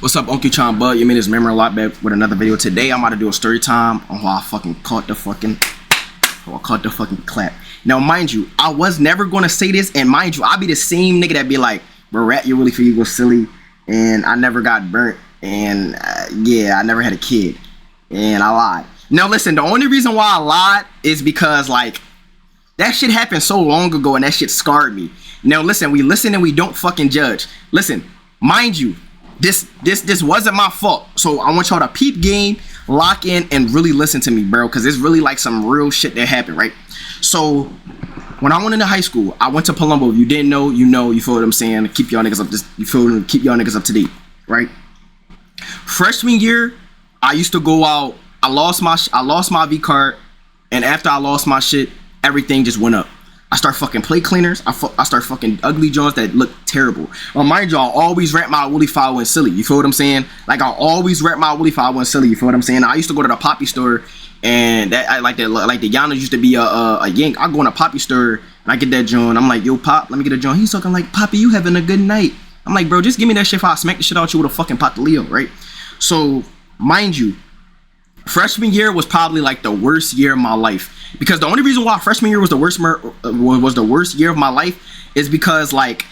What's up, Uncle Chan Bud? You made this memory a lot back with another video. Today I'm about to do a story time on how I caught the fucking clap. Now, mind you, I was never gonna say this, and mind you, I'll be the same nigga that be like, bro, rat, you really feel you go silly, and I never got burnt, and yeah, I never had a kid, and I lied. Now listen, the only reason why I lied is because like that shit happened so long ago, and that shit scarred me. Now listen, we listen and we don't fucking judge. Listen, mind you, this wasn't my fault. So I want y'all to peep game, lock in, and really listen to me, bro, because it's really like some real shit that happened, right? So when I went into high school, I went to Palumbo. If you didn't know, you know, you feel what I'm saying? Keep y'all niggas up, keep y'all niggas up to date, right? Freshman year, I used to go out. I lost my V card, and after I lost my shit, everything just went up. I start fucking plate cleaners. I start fucking ugly joints that look terrible. Mind you, I always rap my Willie Fowl and silly. You feel what I'm saying? Like I always rap my Willie Fowl and silly. You feel what I'm saying? I used to go to the Poppy store, and that I like the Yana used to be a yank. I go in a Poppy store and I get that joint. I'm like, yo, Pop, let me get a joint. He's talking like, Poppy, you having a good night? I'm like, bro, just give me that shit. If I smack the shit out you with a fucking pot de Leo, right? So mind you, freshman year was probably like the worst year of my life, because the only reason why freshman year was the worst year of my life is because like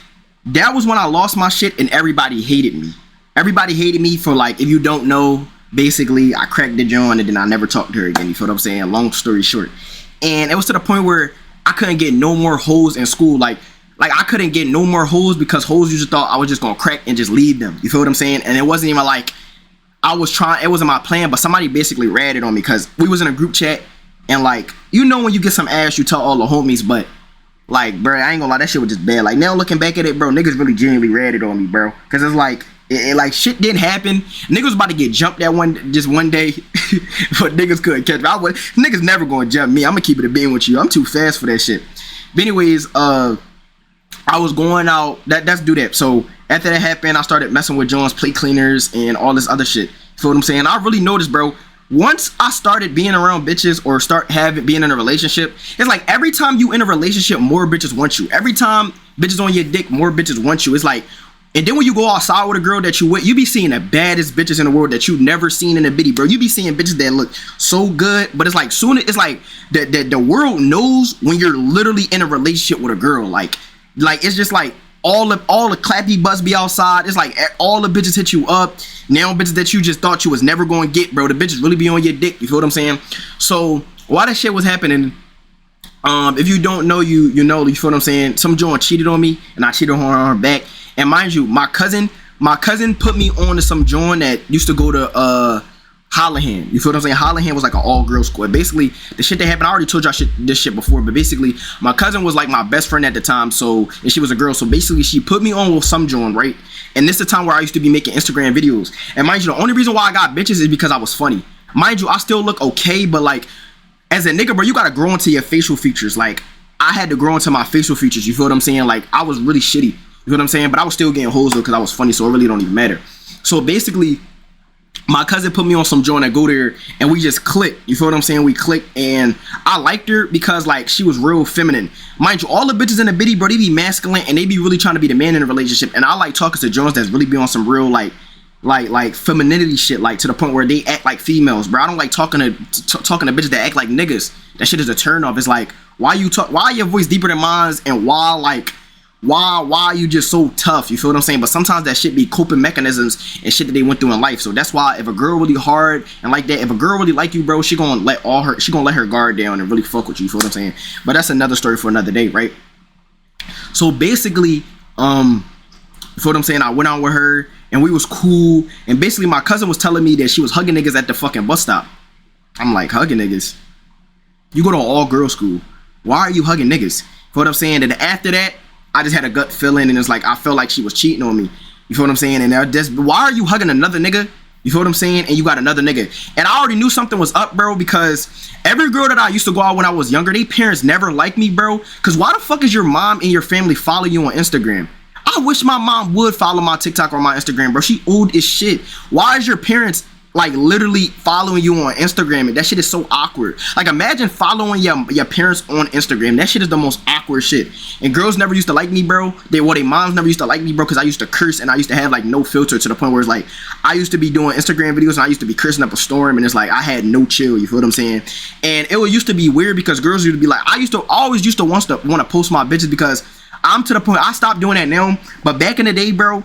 that was when I lost my shit and everybody hated me. Everybody hated me for, like, if you don't know, basically I cracked the joint and then I never talked to her again. You feel what I'm saying? Long story short. And it was to the point where I couldn't get no more hoes in school. Like I couldn't get no more hoes because hoes usually thought I was just gonna crack and just leave them. You feel what I'm saying? And it wasn't even like I was trying, it wasn't my plan, but somebody basically ratted on me because we was in a group chat, and like, you know, when you get some ass, you tell all the homies, but like, bro, I ain't gonna lie, that shit was just bad. Like, now looking back at it, bro, niggas really genuinely ratted on me, bro, because it's like, like shit didn't happen. Niggas was about to get jumped that one day, but niggas couldn't catch me. Niggas never gonna jump me. I'm gonna keep it a bean with you. I'm too fast for that shit. But anyways, I was going out. Let's do that. So after that happened, I started messing with John's plate cleaners and all this other shit. You feel what I'm saying? I really noticed, bro, once I started being around bitches or being in a relationship, it's like every time you in a relationship, more bitches want you. Every time bitches on your dick, more bitches want you. It's like, and then when you go outside with a girl that you with, you be seeing the baddest bitches in the world that you never seen in a biddy, bro. You be seeing bitches that look so good, but it's like it's like the world knows when you're literally in a relationship with a girl. Like it's just like all the clappy butts be outside. It's like all the bitches hit you up. Now bitches that you just thought you was never going to get, bro, the bitches really be on your dick. You feel what I'm saying? So while that shit was happening, if you don't know, you know, you feel what I'm saying? Some joint cheated on me, and I cheated on her back. And mind you, my cousin put me on to some joint that used to go to Hollihan. You feel what I'm saying? Hollihan was like an all-girls school. Basically, the shit that happened, I already told y'all this shit before, but basically, my cousin was like my best friend at the time, so, and she was a girl, so basically, she put me on with some joint, right? And this is the time where I used to be making Instagram videos. And mind you, the only reason why I got bitches is because I was funny. Mind you, I still look okay, but like, as a nigga, bro, you gotta grow into your facial features. Like, I had to grow into my facial features, you feel what I'm saying? Like, I was really shitty, you feel what I'm saying? But I was still getting hoes though, because I was funny, so it really don't even matter. So basically, my cousin put me on some joint that go there, and we just clicked. You feel what I'm saying? We clicked, and I liked her because like she was real feminine. Mind you, all the bitches in the biddy, bro, they be masculine and they be really trying to be the man in a relationship. And I like talking to Jones that's really be on some real like femininity shit, like to the point where they act like females, bro. I don't like talking to bitches that act like niggas. That shit is a turn off. It's like, why your voice deeper than mine, and why are you just so tough? You feel what I'm saying? But sometimes that shit be coping mechanisms and shit that they went through in life. So that's why if a girl really hard and like that, if a girl really like you, bro, she gonna let her guard down and really fuck with you. You feel what I'm saying? But that's another story for another day, right? So basically, you feel what I'm saying? I went out with her and we was cool. And basically my cousin was telling me that she was hugging niggas at the fucking bus stop. I'm like, hugging niggas? You go to an all girl school. Why are you hugging niggas? You feel what I'm saying? And after that, I just had a gut feeling, and it's like I felt like she was cheating on me. You feel what I'm saying? And why are you hugging another nigga? You feel what I'm saying? And you got another nigga. And I already knew something was up, bro, because every girl that I used to go out when I was younger, they parents never liked me, bro. Because why the fuck is your mom and your family follow you on Instagram? I wish my mom would follow my TikTok or my Instagram, bro. She old as shit. Why is your parents like literally following you on Instagram, and that shit is so awkward. Like imagine following your parents on Instagram. That shit is the most awkward shit. And girls never used to like me, bro. Their moms never used to like me, bro, because I used to curse and I used to have like no filter, to the point where it's like I used to be doing Instagram videos and I used to be cursing up a storm, and it's like I had no chill. You feel what I'm saying? And it used to be weird because girls used to be like, I always used to want to post my bitches, because I'm to the point I stopped doing that now. But back in the day, bro,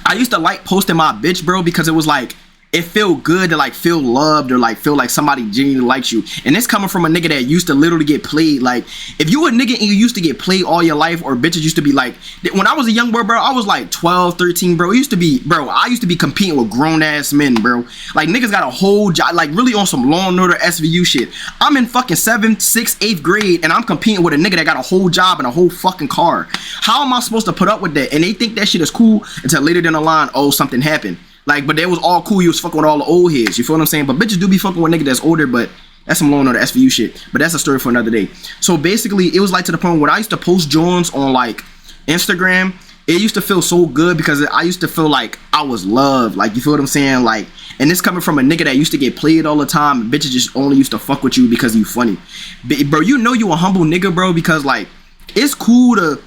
I used to like posting my bitch, bro, because it was like, it felt good to like feel loved, or like feel like somebody genuinely likes you. And it's coming from a nigga that used to literally get played. Like if you a nigga and you used to get played all your life, or bitches used to be like, when I was a young boy, bro, I was like 12, 13, bro. It used to be, bro, I used to be competing with grown ass men, bro. Like niggas got a whole job, like really on some Law and Order SVU shit. I'm in fucking 7th, 6th, 8th grade, and I'm competing with a nigga that got a whole job and a whole fucking car. How am I supposed to put up with that? And they think that shit is cool until later down the line, oh, something happened. Like, but they was all cool. You was fucking with all the old heads. You feel what I'm saying? But bitches do be fucking with a nigga that's older, but that's some Law and Order SVU shit. But that's a story for another day. So basically, it was like to the point where I used to post Jones on like Instagram. It used to feel so good because I used to feel like I was loved. Like, you feel what I'm saying? Like, and this coming from a nigga that used to get played all the time. Bitches just only used to fuck with you because you funny. Bro, you know you a humble nigga, bro, because like, it's cool to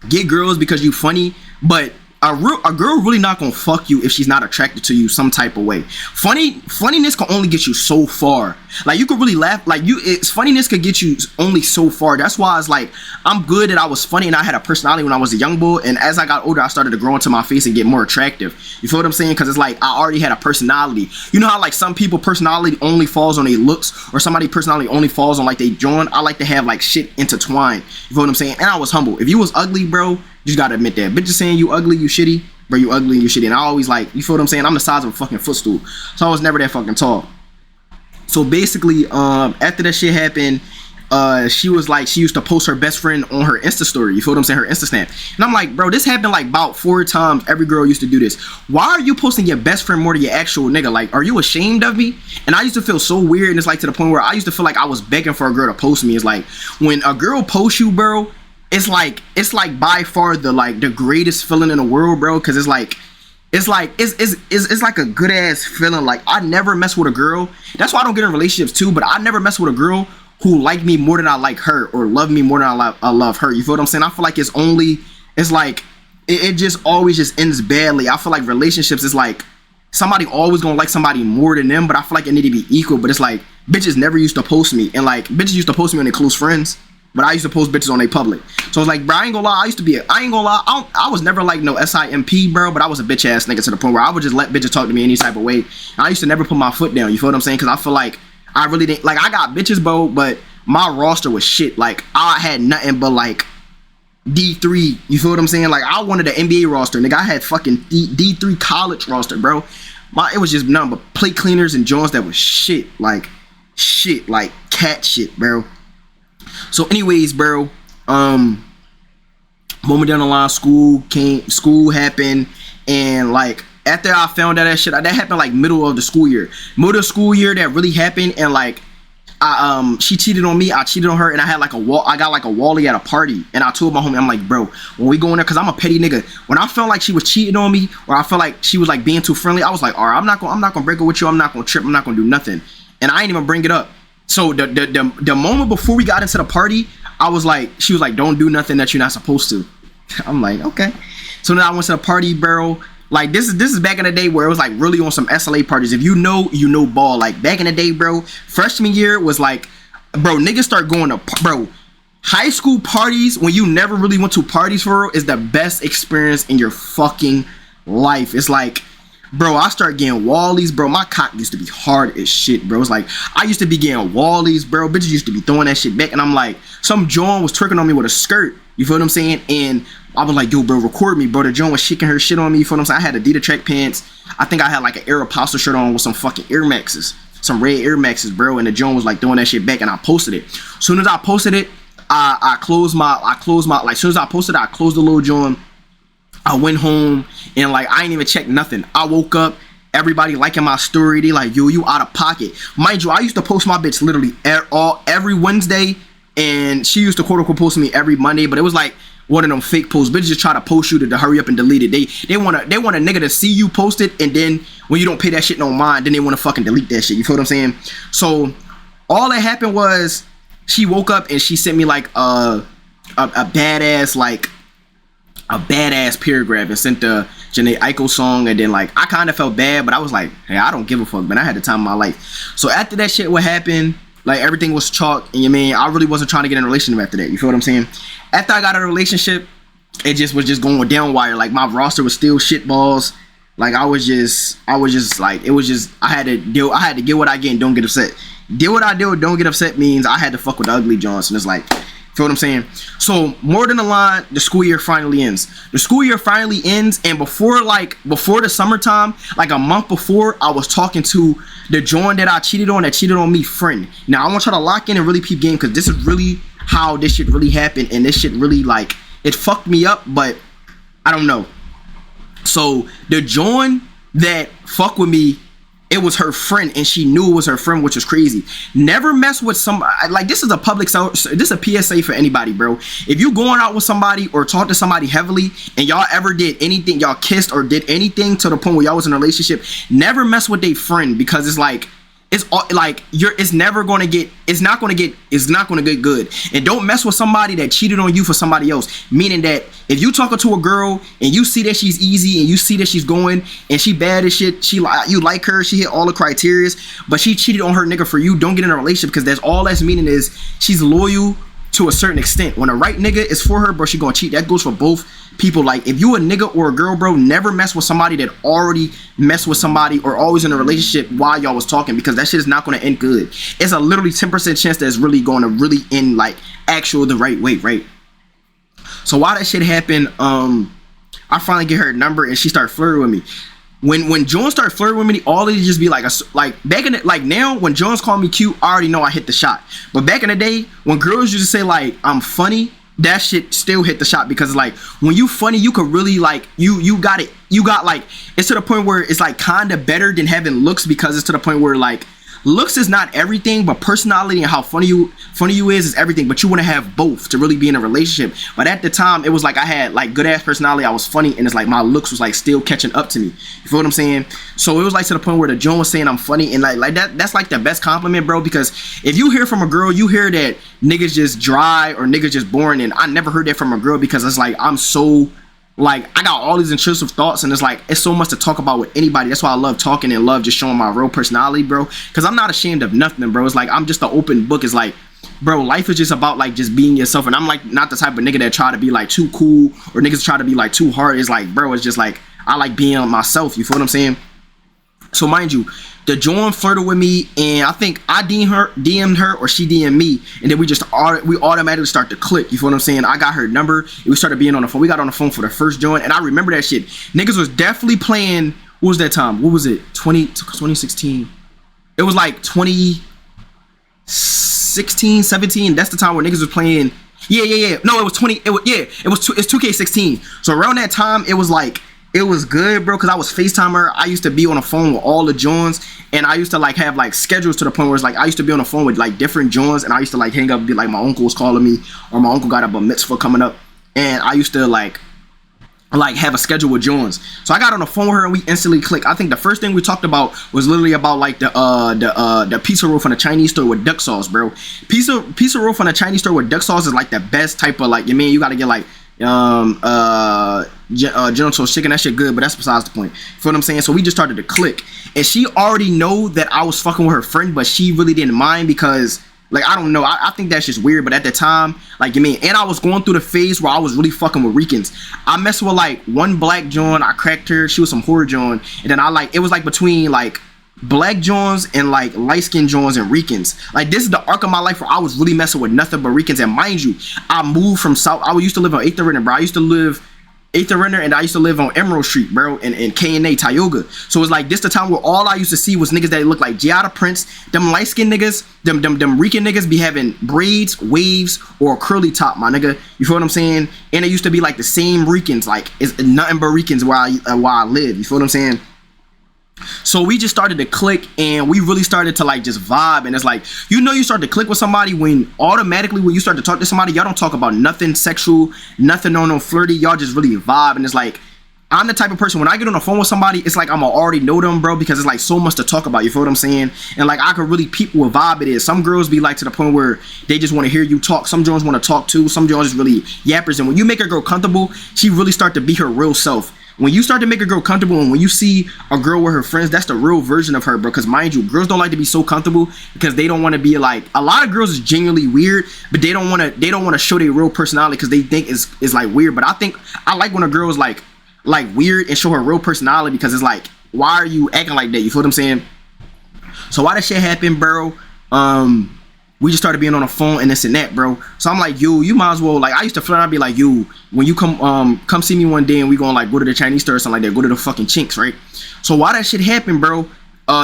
get girls because you funny, but a girl really not gonna fuck you if she's not attracted to you some type of way. Funniness can only get you so far. Like you could really laugh, like funniness could get you only so far. That's why it's like I'm good that I was funny and I had a personality when I was a young boy, and as I got older I started to grow into my face and get more attractive. You feel what I'm saying? Because it's like I already had a personality. You know how like some people personality only falls on their looks, or somebody personality only falls on like they join. I like to have like shit intertwined. You feel what I'm saying? And I was humble. If you was ugly, bro, you just gotta admit that. Bitches saying you ugly, you shitty, bro, you ugly and you shitty. And I always like, you feel what I'm saying? I'm the size of a fucking footstool, so I was never that fucking tall. So basically, after that shit happened, she was like, she used to post her best friend on her Insta story. You feel what I'm saying? Her Insta snap. And I'm like, bro, this happened like about 4 times. Every girl used to do this. Why are you posting your best friend more than your actual nigga? Like, are you ashamed of me? And I used to feel so weird, and it's like to the point where I used to feel like I was begging for a girl to post me. It's like when a girl posts you, bro, it's like by far the greatest feeling in the world, bro, because it's like a good ass feeling. Like I never mess with a girl. That's why I don't get in relationships too, but I never mess with a girl who like me more than I like her, or love me more than I love her. You feel what I'm saying? I feel like it just always just ends badly. I feel like relationships is like somebody always gonna like somebody more than them, but I feel like it need to be equal. But it's like bitches never used to post me, and like bitches used to post me on their close friends, but I used to post bitches on their public. So it's like, bro, I ain't gonna lie, I was never like no SIMP, bro, but I was a bitch ass nigga to the point where I would just let bitches talk to me any type of way. I used to never put my foot down. You feel what I'm saying? Because I feel like I really didn't, like, I got bitches, bro, but my roster was shit. Like I had nothing but like D3. You feel what I'm saying? Like I wanted an NBA roster, nigga. I had fucking D3 college roster, bro. It was just nothing but plate cleaners and joints that was shit, like cat shit, bro. So anyways, bro, moment down the line, school happened, and like after I found out that shit, that happened like middle of the school year that really happened. And like she cheated on me, I cheated on her, and I got like a wally at a party, and I told my homie, I'm like, bro, when we go in there, because I'm a petty nigga, when I felt like she was cheating on me, or I felt like she was like being too friendly, I was like, all right, I'm not gonna break up with you, I'm not gonna trip, I'm not gonna do nothing. And I ain't even bring it up. So the moment before we got into the party, she was like, don't do nothing that you're not supposed to. I'm like, okay. So then I went to the party, bro. Like this is back in the day where it was like really on some SLA parties. If you know ball. Like back in the day, bro, freshman year was like, bro, niggas start going to, bro, high school parties when you never really went to parties for real is the best experience in your fucking life. It's like, bro, I start getting wallies, bro. My cock used to be hard as shit, bro. It's like I used to be getting wallies, bro. Bitches used to be throwing that shit back, and I'm like, some John was twerking on me with a skirt. You feel what I'm saying? And I was like, yo, bro, record me, bro. The John was shaking her shit on me. You feel what I'm saying? I had Adidas track pants. I think I had like an Aeropostale shirt on with some fucking Air Maxes, some red Air Maxes, bro. And the John was like throwing that shit back, and I posted it. As soon as I posted it, I closed my like as soon as I posted it, I closed the little John. I went home, and like I ain't even checked nothing. I woke up, everybody liking my story. They like, yo, you out of pocket. Mind you, I used to post my bitch literally every Wednesday, and she used to quote unquote post me every Monday. But it was like one of them fake posts. Bitches just try to post you to hurry up and delete it. They want a nigga to see you post it, and then when you don't pay that shit no mind, then they want to fucking delete that shit. You feel what I'm saying? So all that happened was she woke up and she sent me like a badass paragraph and sent the Janae Aiko song, and then like I kind of felt bad, but I was like, hey, I don't give a fuck, man. I had the time of my life. So after that shit, what happened? Like everything was chalk, and I really wasn't trying to get in a relationship after that. You feel what I'm saying? After I got in a relationship, it just was just going down wire. Like my roster was still shit balls. Like I was just like, it was just, I had to get what I get and don't get upset. Deal what I do, don't get upset means I had to fuck with the ugly Johnson. It's like, feel what I'm saying? So more than the line, the school year finally ends. The school year finally ends, and before the summertime, like a month before, I was talking to the John that I cheated on me friend. Now I want y'all to lock in and really peep game, because this is really how this shit really happened, and this shit really like, it fucked me up, but I don't know. So the John that fucked with me, it was her friend, and she knew it was her friend, which was crazy. Never mess with somebody. Like, this is a this is a PSA for anybody, bro. If you going out with somebody or talk to somebody heavily, and y'all ever did anything, y'all kissed or did anything to the point where y'all was in a relationship, never mess with their friend, because it's like, it's not gonna get good. And don't mess with somebody that cheated on you for somebody else. Meaning that if you talking to a girl and you see that she's easy and you see that she's going and she bad as shit, you like her, she hit all the criterias, but she cheated on her nigga for you, don't get in a relationship, because that's meaning is she's loyal to a certain extent. When a right nigga is for her, bro, she gonna cheat. That goes for both people. Like, if you a nigga or a girl, bro, never mess with somebody that already messed with somebody or always in a relationship while y'all was talking, because that shit is not gonna end good. It's a literally 10% chance that it's really gonna really end like the right way, right? So while that shit happened, I finally get her number and she started flirting with me. When Jones started flirting with me, all it just be like back in the, like now when Jones called me cute, I already know I hit the shot. But back in the day, when girls used to say like I'm funny, that shit still hit the shot, because like when you funny, you could really like you got like, it's to the point where it's like kind of better than having looks, because it's to the point where like looks is not everything, but personality and how funny you is everything. But you want to have both to really be in a relationship. But at the time, it was like I had like good ass personality, I was funny, and it's like my looks was like still catching up to me. You feel what I'm saying? So it was like to the point where the Joan was saying I'm funny, and like that's like the best compliment, bro. Because if you hear from a girl, you hear that niggas just dry or niggas just boring, and I never heard that from a girl, because it's like I'm so like, I got all these intrusive thoughts, and it's like, it's so much to talk about with anybody. That's why I love talking and love just showing my real personality, bro. Because I'm not ashamed of nothing, bro. It's like, I'm just an open book. It's like, bro, life is just about like just being yourself. And I'm like not the type of nigga that try to be like too cool, or niggas try to be like too hard. It's like, bro, it's just like, I like being myself. You feel what I'm saying? So mind you, the Joan flirted with me, and I think I DM'd her or she DM'd me, and then we automatically start to click. You feel what I'm saying? I got her number, and we started being on the phone. We got on the phone for the first joint, and I remember that shit. Niggas was definitely playing. What was that time? What was it? 2016. It was like 2016, 17. That's the time where niggas was playing. Yeah. No, it was 20. It's 2K16. So around that time, it was like, it was good, bro, because I was FaceTime her. I used to be on the phone with all the Johns, and I used to like have like schedules to the point where it's like I used to be on the phone with like different Johns, and I used to like hang up and be like, my uncle was calling me, or my uncle got a bar mitzvah coming up, and I used to like have a schedule with Johns. So I got on the phone with her and we instantly clicked. I think the first thing we talked about was literally about like the pizza roll from the Chinese store with duck sauce, bro. Pizza roll from the Chinese store with duck sauce is like the best type of like, you gotta get like General Tso's chicken. That shit good, but that's besides the point. You feel what I'm saying? So we just started to click, and she already know that I was fucking with her friend, but she really didn't mind, because like, I don't know, I think that's just weird. But at the time, like, and I was going through the phase where I was really fucking with Ricans. I messed with like one black John, I cracked her, she was some horror John, and then it was like between like black Johns and like light skinned Johns and Ricans. Like, this is the arc of my life where I was really messing with nothing but Ricans. And mind you, I moved from South. I used to live on 8th and Renner, bro. I used to live 8th and Renner, and I used to live on Emerald Street, bro, in K&A, Tioga. So it's like this the time where all I used to see was niggas that look like Giada Prince. Them light skinned niggas, them Rican niggas be having braids, waves, or a curly top, my nigga. You feel what I'm saying? And it used to be like the same Ricans, like it's nothing but Ricans where I live. You feel what I'm saying? So we just started to click, and we really started to like just vibe. And it's like, you know, you start to click with somebody when automatically when you start to talk to somebody, y'all don't talk about nothing sexual, nothing on no flirty. Y'all just really vibe. And it's like, I'm the type of person, when I get on the phone with somebody, it's like I'm already know them, bro, because it's like so much to talk about. You feel what I'm saying? And like I could really peep what vibe it is. Some girls be like to the point where they just want to hear you talk. Some girls want to talk too. Some girls just really yappers. And when you make a girl comfortable, she really start to be her real self. When you start to make a girl comfortable, and when you see a girl with her friends, that's the real version of her, bro. Because mind you, girls don't like to be so comfortable because they don't want to be like, a lot of girls is genuinely weird, but they don't want to show their real personality because they think it's like weird. But I think I like when a girl is like weird and show her real personality, because it's like, why are you acting like that? You feel what I'm saying? So why that shit happened, bro? We just started being on the phone and this and that, bro. So I'm like, yo, you might as well, like, I used to flirt. I'd be like, yo, when you come see me one day and we gonna like go to the Chinese store or something like that, go to the fucking Chinks, right? So why that shit happened, bro?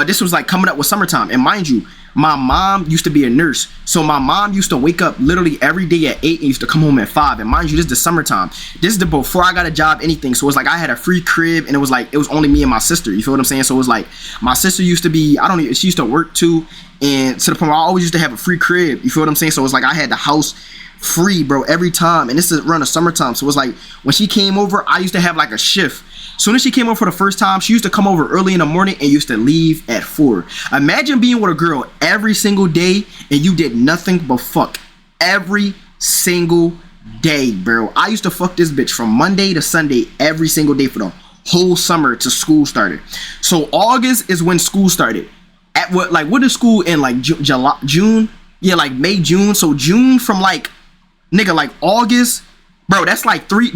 This was like coming up with summertime, and mind you, my mom used to be a nurse, so my mom used to wake up literally every day at 8 and used to come home at 5. And mind you, this is the summertime. This is the before I got a job, anything. So it's like I had a free crib, and it was only me and my sister. You feel what I'm saying? So it was like my sister used to be, she used to work too, and to the point where I always used to have a free crib. You feel what I'm saying? So it's like I had the house free, bro, every time. And this is around the summertime. So it was like when she came over, I used to have like a shift. Soon as she came over for the first time, she used to come over early in the morning and used to leave at 4. Imagine being with a girl every single day and you did nothing but fuck every single day, bro. I used to fuck this bitch from Monday to Sunday every single day for the whole summer till school started. So August is when school started. At what is school in, like June? Yeah, like May, June. So June from like, nigga, like August. Bro, that's like 3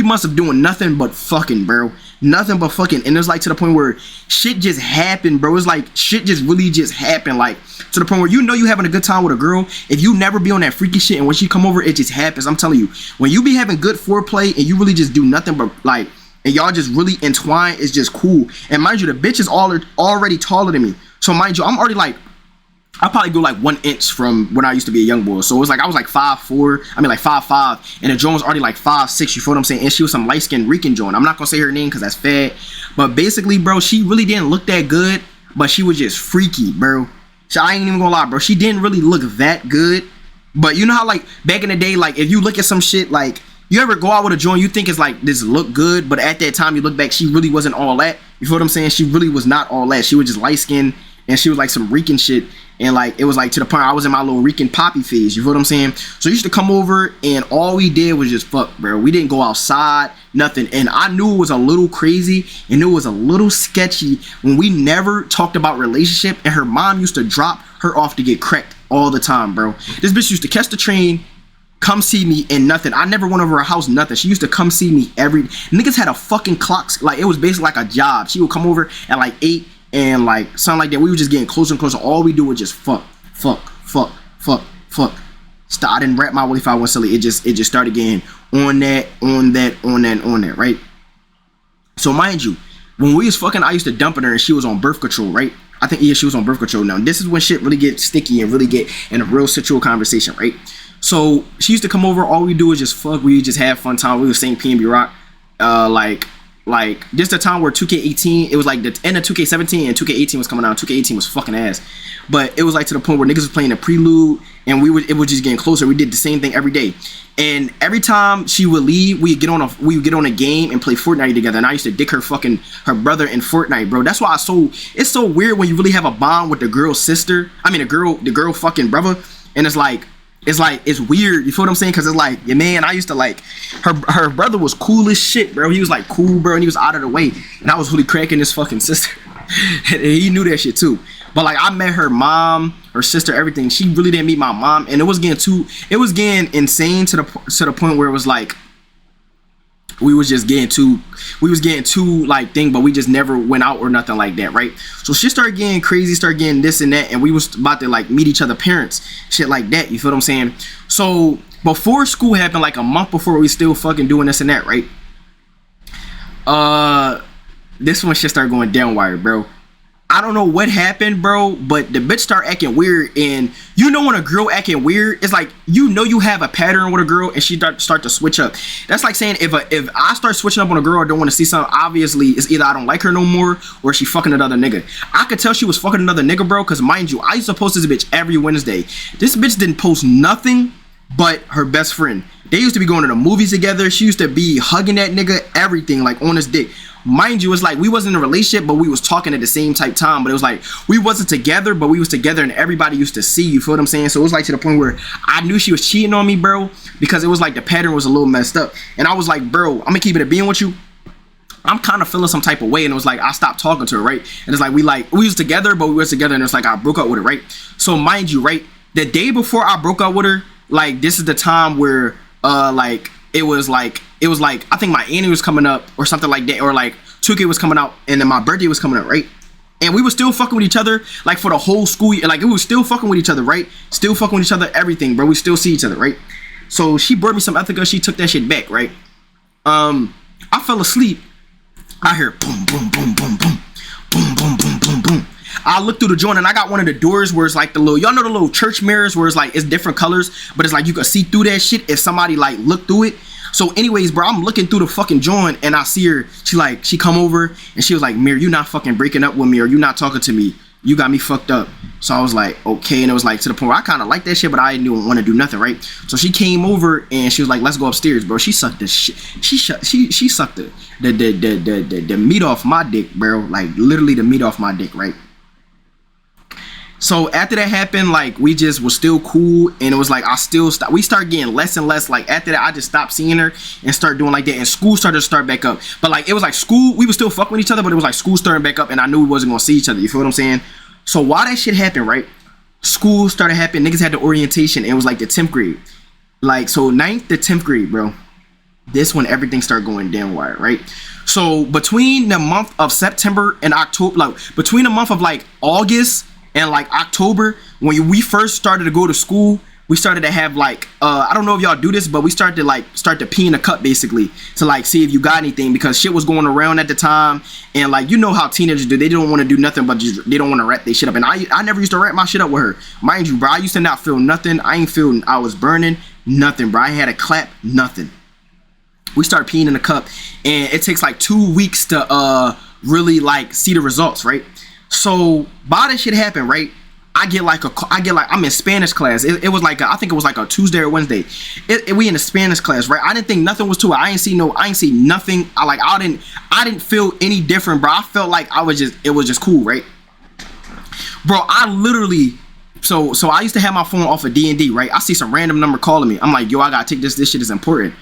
months of doing nothing but fucking, bro. Nothing but fucking. And it's like to the point where shit just happened, bro. It's like shit just really just happened. Like to the point where you know you having a good time with a girl. If you never be on that freaky shit and when she come over, it just happens. I'm telling you, when you be having good foreplay and you really just do nothing but like, and y'all just really entwine, it's just cool. And mind you, the bitch is already taller than me. So mind you, I'm already like, I probably go like 1 inch from when I used to be a young boy. So it was like I was like 5'4", I mean like 5'5", and the Joan was already like 5'6", you feel what I'm saying? And she was some light-skinned Rican Joan. I'm not gonna say her name because that's fat. But basically, bro, she really didn't look that good, but she was just freaky, bro. So I ain't even gonna lie, bro. She didn't really look that good. But you know how like back in the day, like if you look at some shit, like you ever go out with a joint, you think it's like this look good, but at that time you look back, she really wasn't all that. You feel what I'm saying? She really was not all that. She was just light-skinned, and she was like some Rican shit. And like it was like to the point I was in my little Rican poppy phase. You feel what I'm saying? So you used to come over and all we did was just fuck, bro. We didn't go outside, nothing. And I knew it was a little crazy and it was a little sketchy when we never talked about relationship, and her mom used to drop her off to get cracked all the time, bro. This bitch used to catch the train, come see me, and nothing. I never went over her house, nothing. She used to come see me every. Niggas had a fucking clock, like it was basically like a job. She would come over at like 8 and like something like that. We were just getting closer and closer. All we do was just fuck. Stop. I didn't wrap my way if I was silly. It just started getting on that, right? So mind you, when we was fucking, I used to dump her and she was on birth control, right? I think she was on birth control. Now this is when shit really get sticky and really get in a real sexual conversation, right? So she used to come over. All we do is just fuck. We just have fun time. We was saying PNB Rock, like this the time where 2K18, it was like the end of 2K17 and 2K18 was coming out. 2K18 was fucking ass, but it was like to the point where niggas was playing a prelude, and it was just getting closer. We did the same thing every day, and every time she would leave, we would get on a game and play Fortnite together. And I used to dick her brother in Fortnite, bro. That's why it's so weird when you really have a bond with the girl's sister. I mean the girl fucking brother, and it's weird, you feel what I'm saying? Because it's like, yeah, man, I used to like, her brother was cool as shit, bro. He was like cool, bro, and he was out of the way. And I was really cracking his fucking sister. And he knew that shit too. But like, I met her mom, her sister, everything. She really didn't meet my mom. And it was getting insane to the point where it was like, we was getting too like thing, but we just never went out or nothing like that, right? So shit started getting crazy, started getting this and that, and we was about to like meet each other parents, shit like that, you feel what I'm saying? So before school happened, like a month before, we still fucking doing this and that, right? This one shit started going down wire, bro. I don't know what happened, bro, but the bitch start acting weird. And you know when a girl acting weird, it's like, you know you have a pattern with a girl and she start to switch up. That's like saying if I start switching up on a girl or don't want to see something, obviously it's either I don't like her no more or she fucking another nigga. I could tell she was fucking another nigga, bro, because mind you, I used to post this bitch every Wednesday. This bitch didn't post nothing but her best friend. They used to be going to the movies together. She used to be hugging that nigga, everything, like on his dick. Mind you, it's like we wasn't in a relationship, but we was talking at the same type time. But it was like we wasn't together, but we was together, and everybody used to see. You feel what I'm saying? So it was like to the point where I knew she was cheating on me, bro, because it was like the pattern was a little messed up. And I was like, bro, I'm gonna keep it a being with you. I'm kind of feeling some type of way, and it was like I stopped talking to her, right? And it's like we was together, but we was together, and it's like I broke up with her, right? So mind you, right, the day before I broke up with her, like this is the time where like it was like I think my auntie was coming up or something like that, or like 2K was coming out, and then my birthday was coming up, right? And we were still fucking with each other like for the whole school year. Like we was still fucking with each other, right? Still fucking with each other, everything, bro. We still see each other, right? So she brought me some Ethica. She took that shit back, right? I fell asleep. I hear boom, boom, boom, boom, boom, boom, boom, boom, boom, boom. I looked through the joint and I got one of the doors where it's like the little, y'all know the little church mirrors where it's like it's different colors, but it's like you can see through that shit if somebody like looked through it. So anyways, bro, I'm looking through the fucking joint and I see her. She come over and she was like, Mir, you not fucking breaking up with me, or you not talking to me. You got me fucked up. So I was like, okay. And it was like to the point where I kind of like that shit, but I didn't want to do nothing, right? So she came over and she was like, let's go upstairs, bro. She sucked the shit. She sucked the meat off my dick, bro. Like literally the meat off my dick, right? So after that happened, like we just was still cool, and it was like we started getting less and less. Like after that, I just stopped seeing her and started doing like that, and school started to start back up. But like it was like school, we were still fucking with each other, but it was like school starting back up, and I knew we wasn't gonna see each other. You feel what I'm saying? So while that shit happened, right? School started happening. Niggas had the orientation, and it was like the 10th grade. Like so 9th to 10th grade, bro. This when everything started going down wire, right? So between the month of September and October, like between the month of like August and like October, when we first started to go to school, we started to have like I don't know if y'all do this, but we started to pee in a cup basically to like see if you got anything, because shit was going around at the time, and like you know how teenagers do, they don't want to do nothing but just they don't want to wrap their shit up. And I never used to wrap my shit up with her, mind you, bro. I used to not feel nothing. I ain't feel I was burning nothing, bro. I had a clap, nothing. We start peeing in a cup, and it takes like 2 weeks to really like see the results, right? So by that shit happened, right? I'm in Spanish class. It was like I think it was like a Tuesday or Wednesday. We in a Spanish class, right? I didn't think nothing was to it. I ain't see nothing. I didn't feel any different, bro. I felt like it was just cool, right? Bro, I literally so I used to have my phone off of D&D, right? I see some random number calling me. I'm like, yo, I gotta take this shit is important.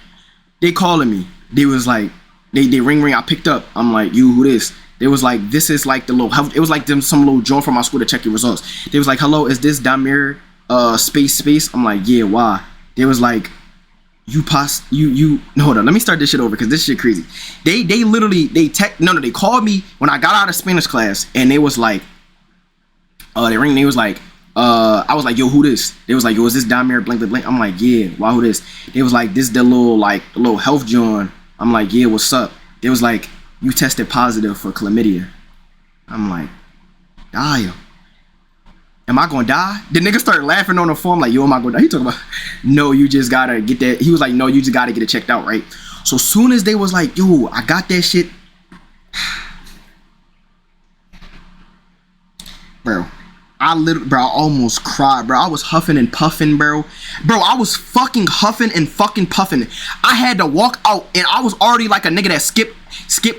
They calling me. They was like, they ring. I picked up. I'm like, you, who this? They was like, this is like the little, it was like some little joint from my school to check your results. They was like, hello, is this Damir space? I'm like, yeah, why? They was like, no, hold on, let me start this shit over because this shit crazy. They literally, they called me when I got out of Spanish class, and they was like, they ring, they was like, I was like, yo, who this? They was like, yo, is this Damir blank blank? I'm like, yeah, why, who this? They was like, this the little health joint. I'm like, yeah, what's up? They was like, you tested positive for chlamydia. I'm like, damn. Am I gonna die? The nigga started laughing on the phone, like, yo, am I gonna die? He talking about, no, you just gotta get that. He was like, no, you just gotta get it checked out, right? So soon as they was like, yo, I got that shit. Bro, I almost cried, bro. I was huffing and puffing, bro. Bro, I was fucking huffing and fucking puffing. I had to walk out, and I was already like a nigga that skipped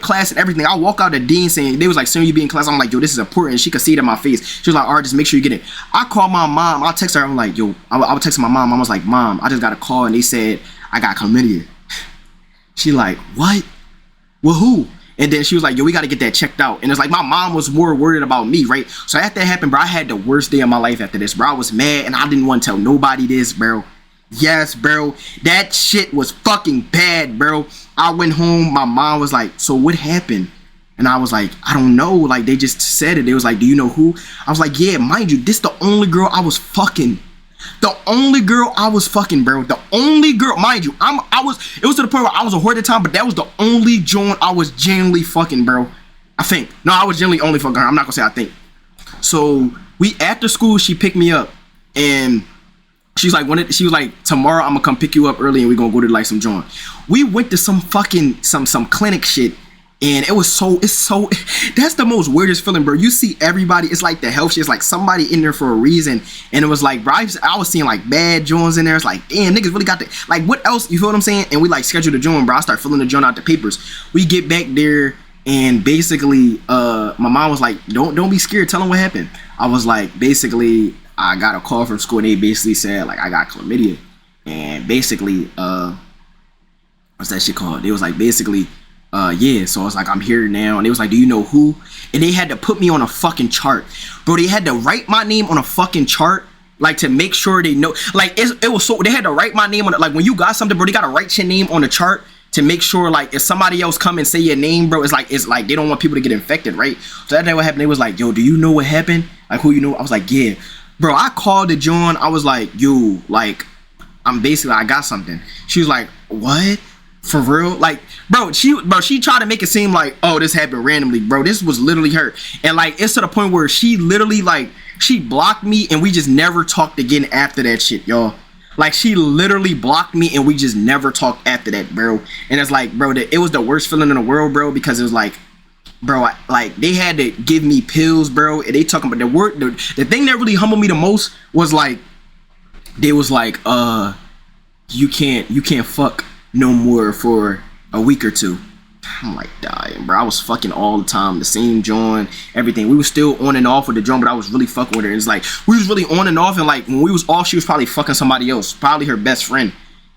class and everything. I walk out the dean saying, they was like, soon you be in class. I'm like, yo, this is important. She could see it in my face. She was like, all right, just make sure you get it. I called my mom. I text her. I'm like, yo, I would text my mom. I was like, mom, I just got a call, and they said I got chlamydia. She like, what? Well, who? And then she was like, yo, we got to get that checked out. And it's like my mom was more worried about me, right? So after that happened, bro, I had the worst day of my life after this, bro. I was mad, and I didn't want to tell nobody this, bro. Yes, bro. That shit was fucking bad, bro. I went home. My mom was like, so what happened? And I was like, I don't know. Like, they just said it. They was like, do you know who? I was like, yeah, mind you, this the only girl I was fucking. The only girl I was fucking, bro. The only girl, mind you, it was to the point where I was a whore at the time, but that was the only joint I was genuinely fucking, bro. I think. No, I was generally only fucking her. I'm not gonna say I think. So we after school, she picked me up, and she was like, tomorrow I'm gonna come pick you up early, and we're gonna go to like some joint. We went to some fucking some clinic shit, and it's so that's the most weirdest feeling, bro. You see everybody, it's like the health shit, it's like somebody in there for a reason, and it was like, bro, I was seeing like bad joints in there. It's like, damn, niggas really got the, like, what else, you feel what I'm saying? And we like scheduled a joint, bro. I start filling the joint out the papers. We get back there, and basically my mom was like, don't be scared, tell them what happened. I was like, basically I got a call from school, and they basically said like I got chlamydia, and basically what's that shit called? They was like, basically yeah, so I was like, I'm here now, and they was like, do you know who? And they had to put me on a fucking chart, bro. They had to write my name on a fucking chart, like, to make sure they know, like, it was so, they had to write my name on it. Like, when you got something, bro, they gotta write your name on the chart to make sure, like, if somebody else come and say your name, bro, it's like they don't want people to get infected, right? So that day what happened, they was like, yo, do you know what happened? Like, who you know? I was like, yeah. Bro, I called the John, I was like, yo, like, I got something. She was like, what? For real? Like, bro, she tried to make it seem like, oh, this happened randomly, bro. This was literally her. And like, it's to the point where she literally, like, she blocked me, and we just never talked again after that shit, y'all. Like, she literally blocked me, and we just never talked after that, bro. And it's like, bro, it was the worst feeling in the world, bro, because it was like, bro, like, they had to give me pills, bro, and they talking about the thing that really humbled me the most was like, they was like, you can't fuck no more for a week or two. I'm like, dying, bro. I was fucking all the time, the same joint, everything. We was still on and off with the joint, but I was really fucking with her. It's like, we was really on and off, and like, when we was off, she was probably fucking somebody else, probably her best friend.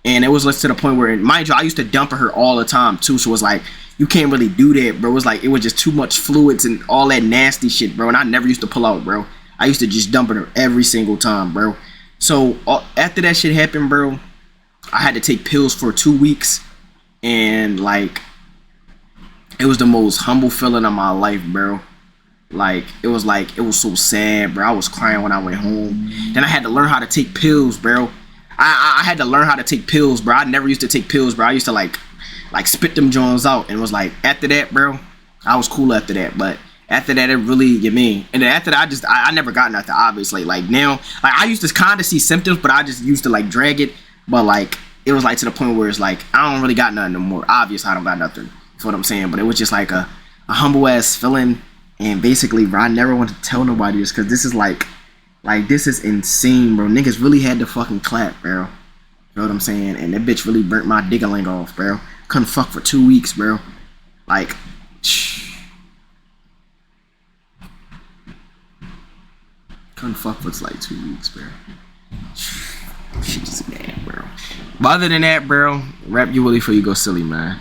And it was like to the point where, mind you, I used to dump her all the time too, so it was like, you can't really do that, bro. It was like, it was just too much fluids and all that nasty shit, bro. And I never used to pull out, bro. I used to just dump her every single time, bro. So after that shit happened, bro, I had to take pills for 2 weeks, and like, it was the most humble feeling of my life, bro. Like, it was so sad, bro. I was crying when I went home. Then I had to learn how to take pills, bro. I had to learn how to take pills, bro. I never used to take pills, bro. I used to like spit them joints out, and it was like, after that, bro, I was cool after that. But after that, it really, you mean, and then after that, I never got nothing, obviously. Like, now, like, I used to kind of see symptoms, but I just used to like drag it. But like, it was like to the point where it's like, I don't really got nothing no more. Obviously, I don't got nothing. That's what I'm saying. But it was just like a humble ass feeling. And basically, bro, I never wanted to tell nobody this, because this is like this is insane, bro. Niggas really had to fucking clap, bro. You know what I'm saying? And that bitch really burnt my diggaling off, bro. Couldn't fuck for 2 weeks, bro. Like, couldn't fuck for like 2 weeks, bro. Shit just mad, bro. But other than that, bro, rap you Willie before you go silly, man.